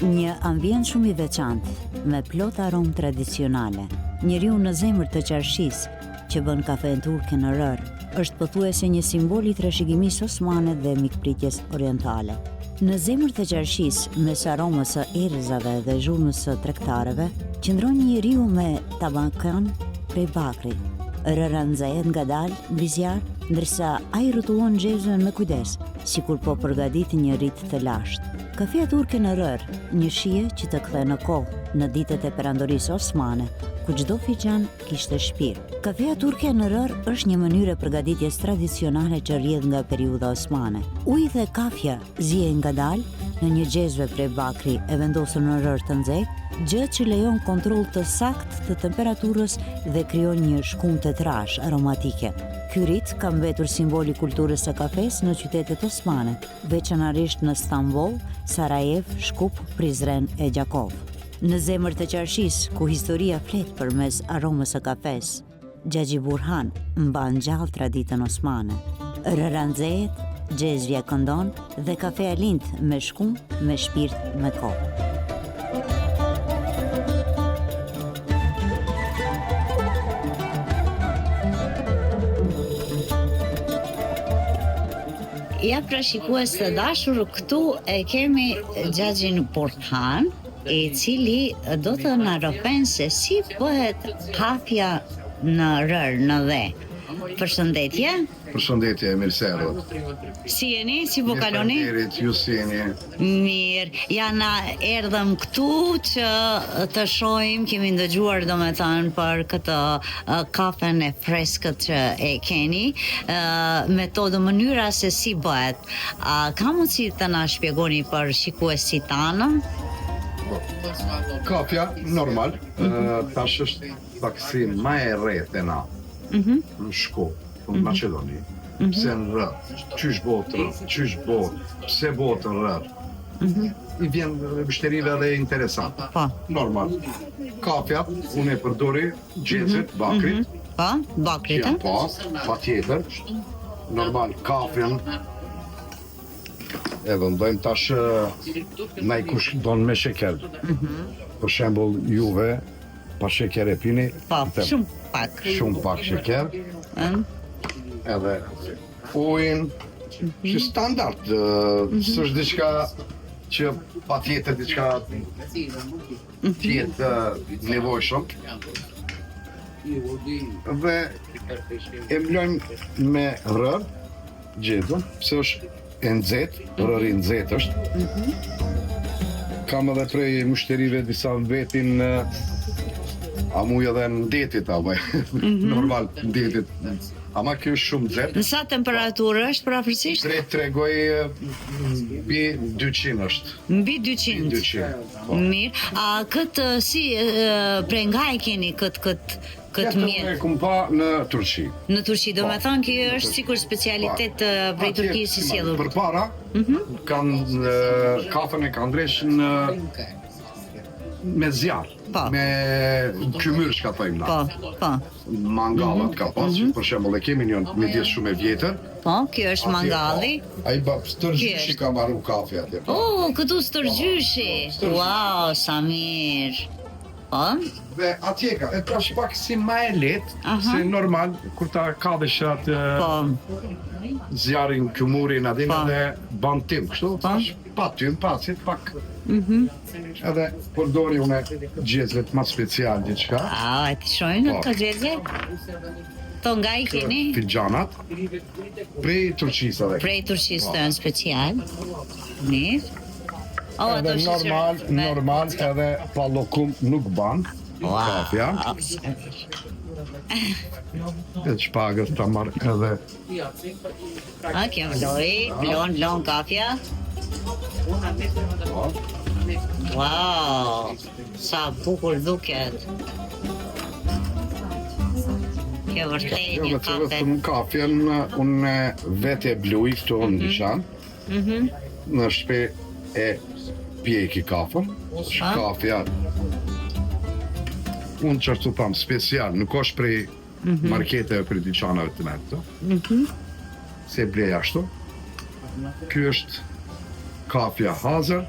Një ambient shumë i veçantë, me plot aromë tradicionale. Njeriu në zemër të qarshis që bën kafen turke në rër, është pothuajse një simbol i trashëgimisë osmane dhe mikpritjes orientale. Në zemër të qarshis, mes aromës së erëzave dhe zhurmës së tregtarëve, qëndron një njeriu me tabakan prej bakrit. Rëra nxehet ngadalë mbi zjarr, ndërsa ai rrotullon xhezën me kujdes, sikur po përgatit një rit të lashtë. Kafeja turke në rër, një shije që të kthe në kohë, në ditët e perandorisë osmane, ku çdo fiqan kishte shpirt. Kafeja turke në rër është një mënyrë e përgatitjes tradicionale që rrjedh nga periudha osmane. Uji dhe kafja zihen ngadalë në një xhezve prej bakri e vendosur në rër të nxehtë, gjë që lejon kontroll të saktë të temperaturës dhe krijon një shkum të trash aromatike. Ky rit ka mbetur simboli kulturës së kafes në qytetet osmane, veçanërisht në Stamboll, Sarajev, Shkup, Prizren e Gjakov. Në zemër të qarshis, ku historia flet përmes aromës së kafes, Xhaxhi Burhan mban gjallë traditën osmane. Rëra nxehet, xhezvja këndon dhe kafeja lind me shkum, me shpirt, me kohë. Ja, pra shikues të dashur, këtu e kemi Xhaxhin Burhan, i cili do të na rrofen se si bëhet kafja në rër, në dhe. Përshëndetje. Përshëndetje, mirësero. Si jeni, si po kaloni? Mirë, ju si jeni? Mirë, ja na erdhëm këtu që të shohim, kemi ndëgjuar domethënë për këtë kafen e freskët që e keni, metodë, mënyra se si bëhet. Ka mundësi të na shpjegoni për shikuesit tanë? Kafja, normal, tash është taksi ma e rreth e na, në Shkup, në Maqedoni. Pse në rrët, qysh botë rrët, qysh botë, pse botë rrët. I vjen bështerive dhe interesant. Normal. Kafja, unë e përdori xhezet, bakrit. Bakrit, Pa tjetër. Normal, kafjen. Edhe ndojmë tash na i kush don me sheker. Për shembull, juve pa sheker e pini? Shumë pak. Shumë pak sheker. Edhe ujin, që standard, s'është diçka që pa tjetër diçka tjetë nevojshëm. Dhe e mblojmë me rër, xhezën, pse është e nxehtë, rëri nxehtë është. Kam edhe prej mushterive disa vetin amuj edhe në detit, normal në detit. Ama kjo është shumë nxehtë. Në sa temperaturë është përafërsisht? Tregoj mbi 200 është. Mbi 200? Mirë. A këtë si prej nga e keni këtë mjet? E kum pa në Turqi. Në Turqi, do me thonë kjo është sikur specialitet prej Turqisë si sjellur. Përpara, kafen e kanë ndresh me zjarr, me kymyr shka thojmë na. Mangallat ka pas, për shembull e kemi një midis shumë e vjetër. Kjo është mangalli. Ai stërgjyshi ka marru kafe atje. Këtu stërgjyshi. Wow, sa mirë. Dhe atje ka, e prash pak si ma e letë, se normal, kur ta kadesh atë zjarin, këmurin, adin edhe ban tim, kështu, pa tym, pacit, pak. Edhe përdori une xhezvet ma special, diçka. E të shojnë në të xhezve? To nga i keni? Filxhanat, prej Turqisë edhe. Prej Turqisë të në special. Mirë. Edhe normal edhe pa lokum nuk ban kafja. E shpagës ta marrë edhe. Kjo vlon kafja. Wow, sa bukur duket. Kjo vërtet një kafe. Kafjen unë vete bluj këtu në dishan. Në shpe e pjeki kafën, kafja unë qërtu tham special, nuk është prej marketeve për dyqanave të netë, se bleja ashtu. Ky është kafja hazër.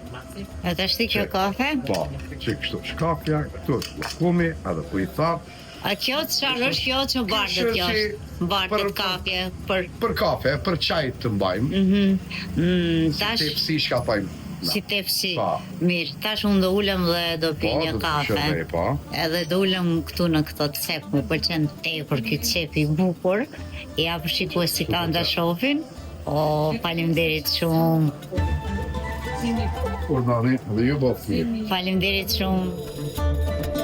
E të shti kjo kafe? Po, që kështu është kafja, këtu është lukumi, edhe po I thap. A kjo çfarë është kjo që bardët kjo është? Bardët kafje Për kafe, për çaj të mbajmë. Tash Tepsi shka pajmë. si tepsi. Po. Mirë, tash unë do ulem dhe do pi një do të kafe. shërbej, po. Edhe do ulem këtu në këtë cep, më pëlqen tepër ky cep I bukur. Ja për shikues si kanë ta shohin. O, faleminderit shumë. Urdhani, dhe ju bëftë mirë. Faleminderit shumë.